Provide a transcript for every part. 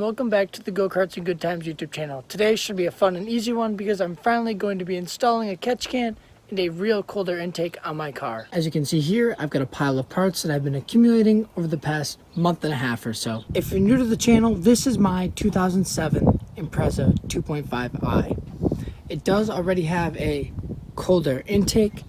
and welcome back to the Go-Karts and Good Times YouTube channel. Today should be a fun and easy one because I'm finally going to be installing a catch can and a real cold air intake on my car. As you can see here, I've got a pile of parts that I've been accumulating over the past month and a half or so. If you're new to the channel, this is my 2007 Impreza 2.5i. It does already have a cold air intake.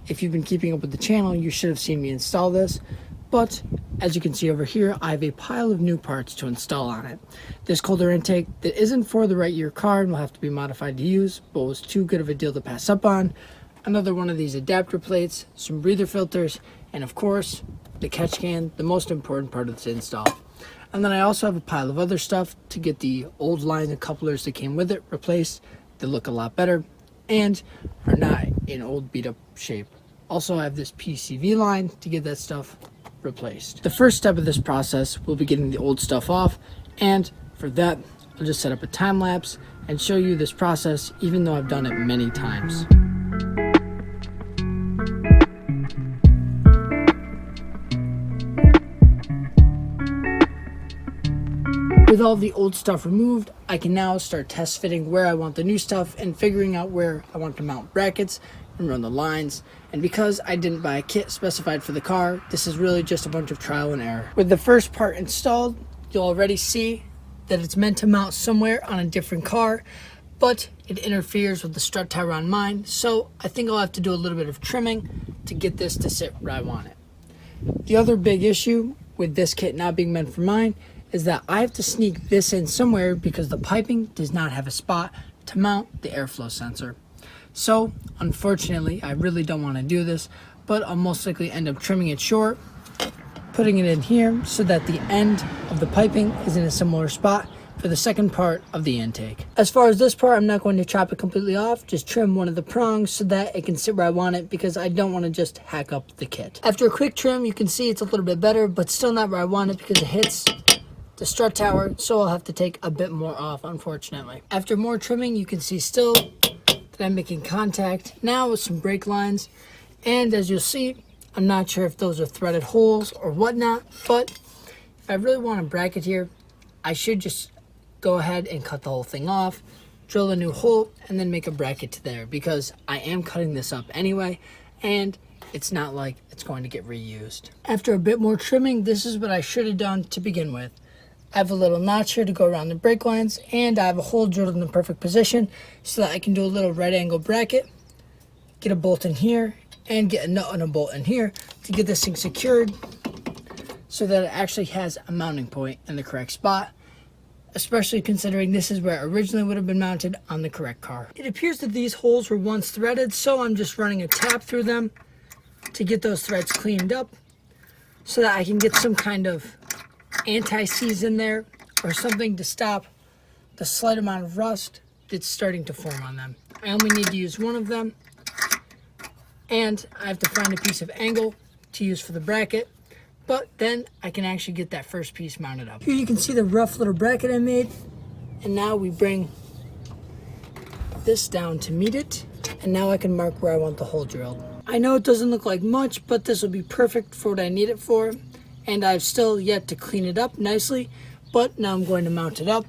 If you've been keeping up with the channel, you should have seen me install this. But as you can see over here, I have a pile of new parts to install on it. This cold air intake that isn't for the right year car and will have to be modified to use, but was too good of a deal to pass up on. Another one of these adapter plates, some breather filters, and of course, the catch can, the most important part of this install. And then I also have a pile of other stuff to get the old line of couplers that came with it replaced. They look a lot better and are not in old beat up shape. Also, I have this PCV line to get that stuff replaced. The first step of this process will be getting the old stuff off, and for that I'll just set up a time lapse and show you this process even though I've done it many times. With all the old stuff removed, I can now start test fitting where I want the new stuff and figuring out where I want to mount brackets and run the lines. And because I didn't buy a kit specified for the car, this is really just a bunch of trial and error. With the first part installed, you'll already see that it's meant to mount somewhere on a different car, but it interferes with the strut tower on mine, so I think I'll have to do a little bit of trimming to get this to sit where I want it. The other big issue with this kit not being meant for mine is that I have to sneak this in somewhere because the piping does not have a spot to mount the airflow sensor. So, unfortunately, I really don't want to do this, but I'll most likely end up trimming it short, putting it in here so that the end of the piping is in a similar spot for the second part of the intake. As far as this part, I'm not going to chop it completely off, just trim one of the prongs so that it can sit where I want it because I don't want to just hack up the kit. After a quick trim, you can see it's a little bit better, but still not where I want it because it hits the strut tower, so I'll have to take a bit more off, unfortunately. After more trimming, you can see still that I'm making contact now with some brake lines, and as you'll see, I'm not sure if those are threaded holes or whatnot, but if I really want a bracket here, I should just go ahead and cut the whole thing off, drill a new hole, and then make a bracket to there, because I am cutting this up anyway, and it's not like it's going to get reused. After a bit more trimming, this is what I should have done to begin with. I have a little notch here to go around the brake lines, and I have a hole drilled in the perfect position so that I can do a little right angle bracket, get a bolt in here, and get a nut and a bolt in here to get this thing secured so that it actually has a mounting point in the correct spot, especially considering this is where it originally would have been mounted on the correct car. It appears that these holes were once threaded, so I'm just running a tap through them to get those threads cleaned up so that I can get some kind of anti-seize in there or something to stop the slight amount of rust that's starting to form on them. I only need to use one of them, and I have to find a piece of angle to use for the bracket, but then I can actually get that first piece mounted up. Here you can see the rough little bracket I made, and now we bring this down to meet it, and now I can mark where I want the hole drilled. I know it doesn't look like much, but this will be perfect for what I need it for. And I've still yet to clean it up nicely, but now I'm going to mount it up,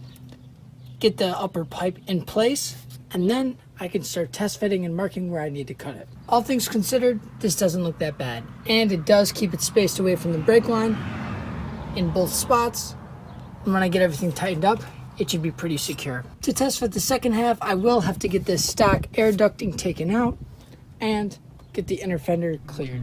get the upper pipe in place, and then I can start test fitting and marking where I need to cut it. All things considered, this doesn't look that bad, and it does keep it spaced away from the brake line in both spots, and when I get everything tightened up, it should be pretty secure. To test fit the second half, I will have to get this stock air ducting taken out and get the inner fender cleared.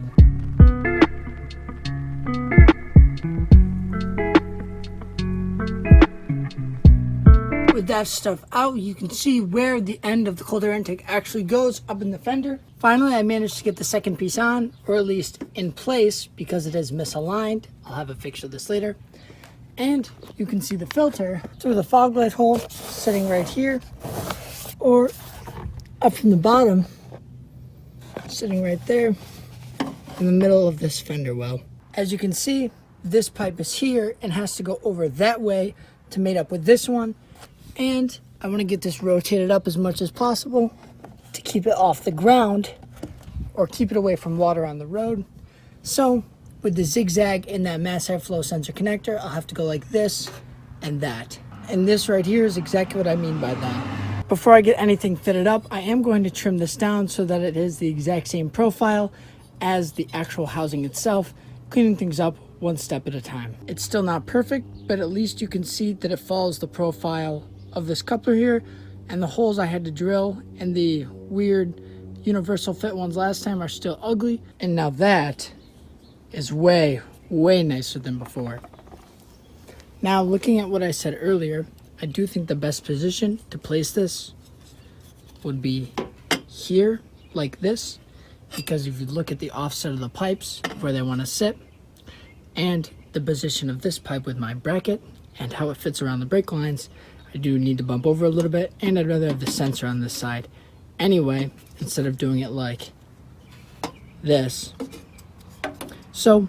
With that stuff out, you can see where the end of the cold air intake actually goes up in the fender. Finally, I managed to get the second piece on, or at least in place, because it is misaligned. I'll have a fix of this later. And you can see the filter through the fog light hole sitting right here, or up from the bottom, sitting right there in the middle of this fender well. As you can see, this pipe is here and has to go over that way to mate up with this one. And I want to get this rotated up as much as possible to keep it off the ground or keep it away from water on the road. So with the zigzag in that mass airflow sensor connector, I'll have to go like this and that. And this right here is exactly what I mean by that. Before I get anything fitted up, I am going to trim this down so that it is the exact same profile as the actual housing itself, cleaning things up one step at a time. It's still not perfect, but at least you can see that it follows the profile of this coupler here, and the holes I had to drill and the weird universal fit ones last time are still ugly. And now that is way nicer than before. Now, looking at what I said earlier, I do think the best position to place this would be here, like this, because if you look at the offset of the pipes, where they want to sit, and the position of this pipe with my bracket, and how it fits around the brake lines, I do need to bump over a little bit, and I'd rather have the sensor on this side anyway, instead of doing it like this. So,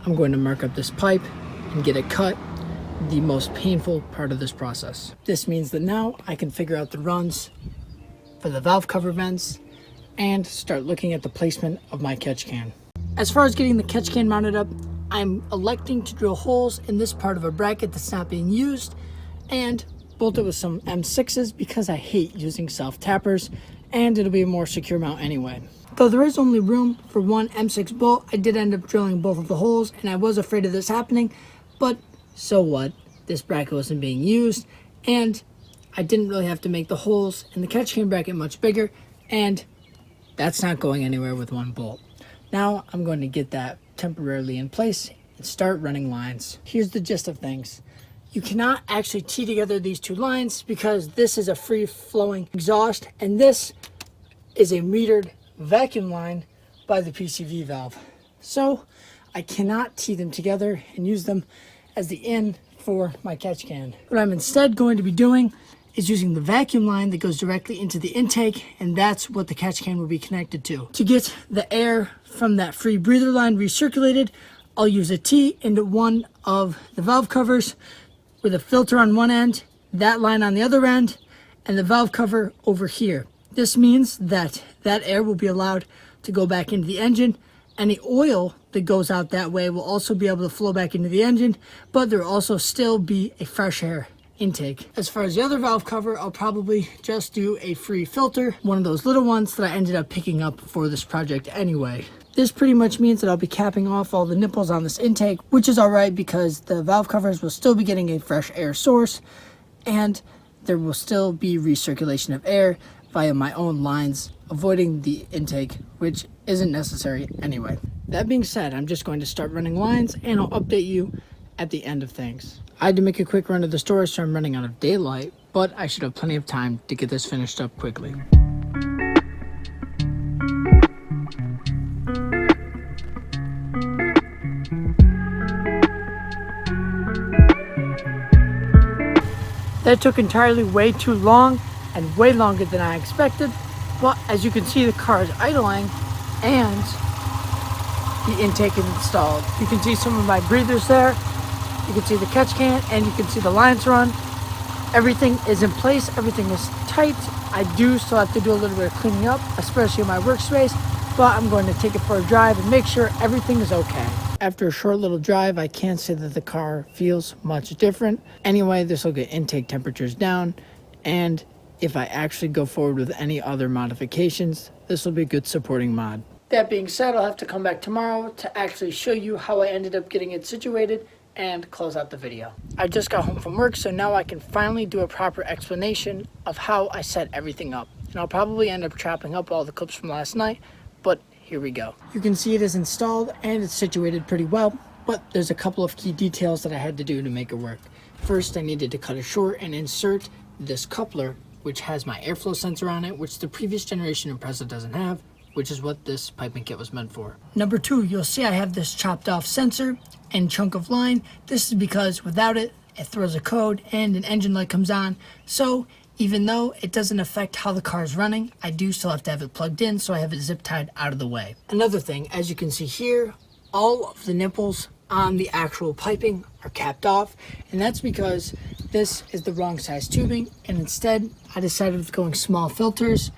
I'm going to mark up this pipe and get it cut, the most painful part of this process. This means that now I can figure out the runs for the valve cover vents and start looking at the placement of my catch can. As far as getting the catch can mounted up, I'm electing to drill holes in this part of a bracket that's not being used and bolt it with some M6s because I hate using self-tappers, and it'll be a more secure mount anyway. Though there is only room for one M6 bolt, I did end up drilling both of the holes, and I was afraid of this happening, but so what? This bracket wasn't being used, and I didn't really have to make the holes in the catch can bracket much bigger, and that's not going anywhere with one bolt. Now I'm going to get that temporarily in place and start running lines. Here's the gist of things. You cannot actually tee together these two lines because this is a free-flowing exhaust, and this is a metered vacuum line by the PCV valve. So I cannot tee them together and use them as the in for my catch can. What I'm instead going to be doing is using the vacuum line that goes directly into the intake, and that's what the catch can will be connected to. To get the air from that free breather line recirculated, I'll use a T into one of the valve covers with a filter on one end, that line on the other end, and the valve cover over here. This means that that air will be allowed to go back into the engine. Any oil that goes out that way will also be able to flow back into the engine, but there will also still be a fresh air intake. As far as the other valve cover, I'll probably just do a free filter, one of those little ones that I ended up picking up for this project anyway. This pretty much means that I'll be capping off all the nipples on this intake, which is alright because the valve covers will still be getting a fresh air source, and there will still be recirculation of air via my own lines, avoiding the intake, which isn't necessary anyway. That being said, I'm just going to start running lines, and I'll update you at the end of things. I had to make a quick run to the store, so I'm running out of daylight, but I should have plenty of time to get this finished up quickly. That took entirely way too long and way longer than I expected, but as you can see, the car is idling and the intake is installed. You can see some of my breathers there, you can see the catch can, and you can see the lines run. Everything is in place, everything is tight. I do still have to do a little bit of cleaning up, especially in my workspace, but I'm going to take it for a drive and make sure everything is okay. After a short little drive, I can't say that the car feels much different. Anyway, this will get intake temperatures down, and if I actually go forward with any other modifications, this will be a good supporting mod. That being said, I'll have to come back tomorrow to actually show you how I ended up getting it situated and close out the video. I just got home from work, so now I can finally do a proper explanation of how I set everything up. And I'll probably end up chopping up all the clips from last night, but here we go. You can see it is installed and it's situated pretty well, but there's a couple of key details that I had to do to make it work. First, I needed to cut it short and insert this coupler, which has my airflow sensor on it, which the previous generation Impreza doesn't have, which is what this piping kit was meant for. Number two, you'll see I have this chopped off sensor and chunk of line. This is because without it, it throws a code and an engine light comes on. So even though it doesn't affect how the car is running, I do still have to have it plugged in, so I have it zip tied out of the way. Another thing, as you can see here, all of the nipples on the actual piping are capped off, and that's because this is the wrong size tubing, and instead I decided with going small filters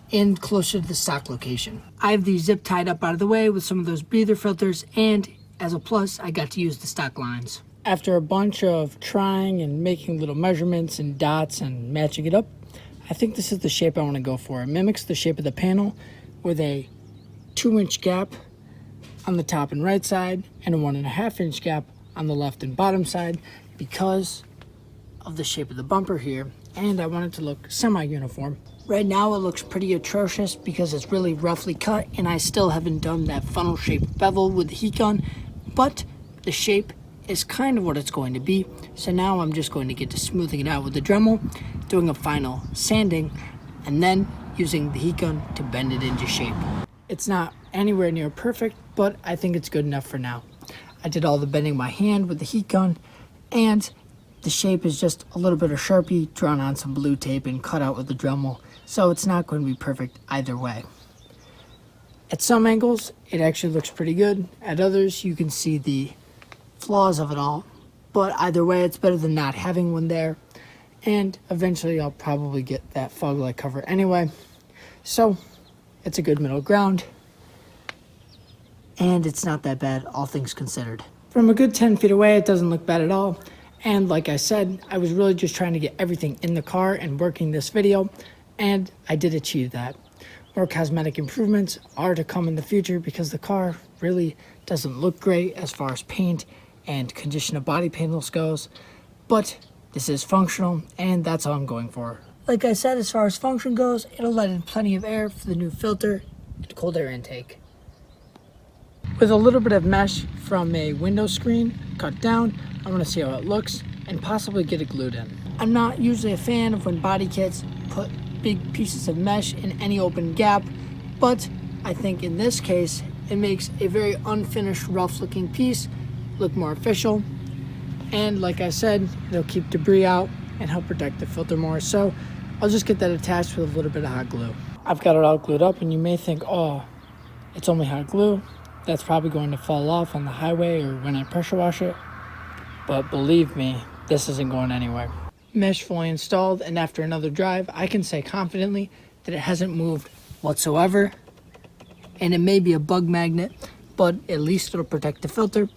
in closer to the stock location. I have these zip tied up out of the way with some of those breather filters, and as a plus, I got to use the stock lines. After a bunch of trying and making little measurements and dots and matching it up, I think this is the shape I want to go for. It mimics the shape of the panel with a 2-inch gap on the top and right side and a 1.5-inch gap on the left and bottom side because of the shape of the bumper here, and I want it to look semi-uniform. Right now it looks pretty atrocious because it's really roughly cut and I still haven't done that funnel shaped bevel with the heat gun, but the shape is kind of what it's going to be. So now I'm just going to get to smoothing it out with the Dremel, doing a final sanding, and then using the heat gun to bend it into shape. It's not anywhere near perfect, but I think it's good enough for now. I did all the bending by hand with the heat gun, and the shape is just a little bit of Sharpie drawn on some blue tape and cut out with the Dremel, so it's not going to be perfect either way. At some angles, it actually looks pretty good. At others, you can see the flaws of it all, but either way, it's better than not having one there, and eventually I'll probably get that fog light cover anyway, so it's a good middle ground, and it's not that bad, all things considered. From a good 10 feet away, it doesn't look bad at all, and like I said, I was really just trying to get everything in the car and working this video, and I did achieve that. More cosmetic improvements are to come in the future because the car really doesn't look great as far as paint and condition of body panels goes, but this is functional and that's all I'm going for. Like I said, as far as function goes, it'll let in plenty of air for the new filter and cold air intake. With a little bit of mesh from a window screen cut down, I want to see how it looks and possibly get it glued in. I'm not usually a fan of when body kits put big pieces of mesh in any open gap, but I think in this case it makes a very unfinished, rough looking piece look more official, and like I said, it'll keep debris out and help protect the filter more, so I'll just get that attached with a little bit of hot glue. I've got it all glued up, and you may think, oh, it's only hot glue, that's probably going to fall off on the highway or when I pressure wash it, but believe me, this isn't going anywhere. Mesh fully installed, and after another drive, I can say confidently that it hasn't moved whatsoever, and it may be a bug magnet, but at least it'll protect the filter,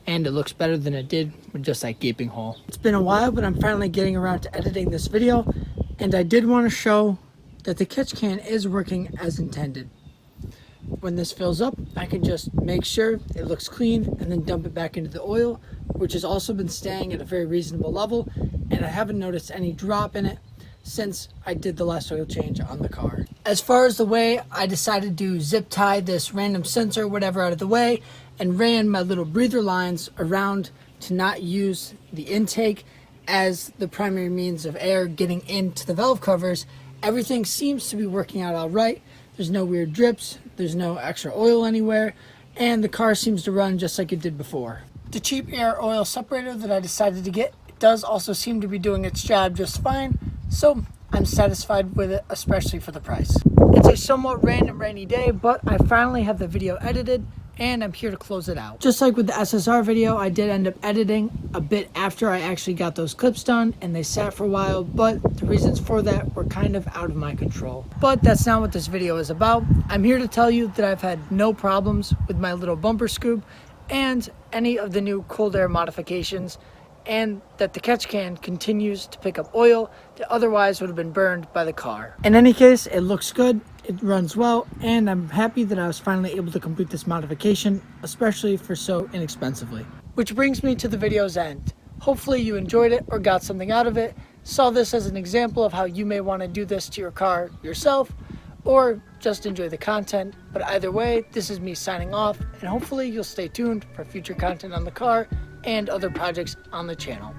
and it looks better than it did with just that gaping hole. It's been a while, but I'm finally getting around to editing this video, and I did want to show that the catch can is working as intended. When this fills up, I can just make sure it looks clean and then dump it back into the oil, which has also been staying at a very reasonable level, and I haven't noticed any drop in it since I did the last oil change on the car. As far as the way I decided to zip tie this random sensor, whatever, out of the way, and ran my little breather lines around to not use the intake as the primary means of air getting into the valve covers, everything seems to be working out all right. There's no weird drips, there's no extra oil anywhere, and the car seems to run just like it did before. The cheap air oil separator that I decided to get does also seem to be doing its job just fine, so I'm satisfied with it, especially for the price. It's a somewhat random rainy day, but I finally have the video edited and I'm here to close it out. Just like with the SSR video, I did end up editing a bit after I actually got those clips done and they sat for a while, but the reasons for that were kind of out of my control. But that's not what this video is about. I'm here to tell you that I've had no problems with my little bumper scoop and any of the new cold air modifications, and that the catch can continues to pick up oil that otherwise would have been burned by the car. In any case, it looks good, it runs well, and I'm happy that I was finally able to complete this modification, especially for so inexpensively. Which brings me to the video's end. Hopefully you enjoyed it or got something out of it, saw this as an example of how you may want to do this to your car yourself, or just enjoy the content. But either way, this is me signing off, and hopefully you'll stay tuned for future content on the car and other projects on the channel.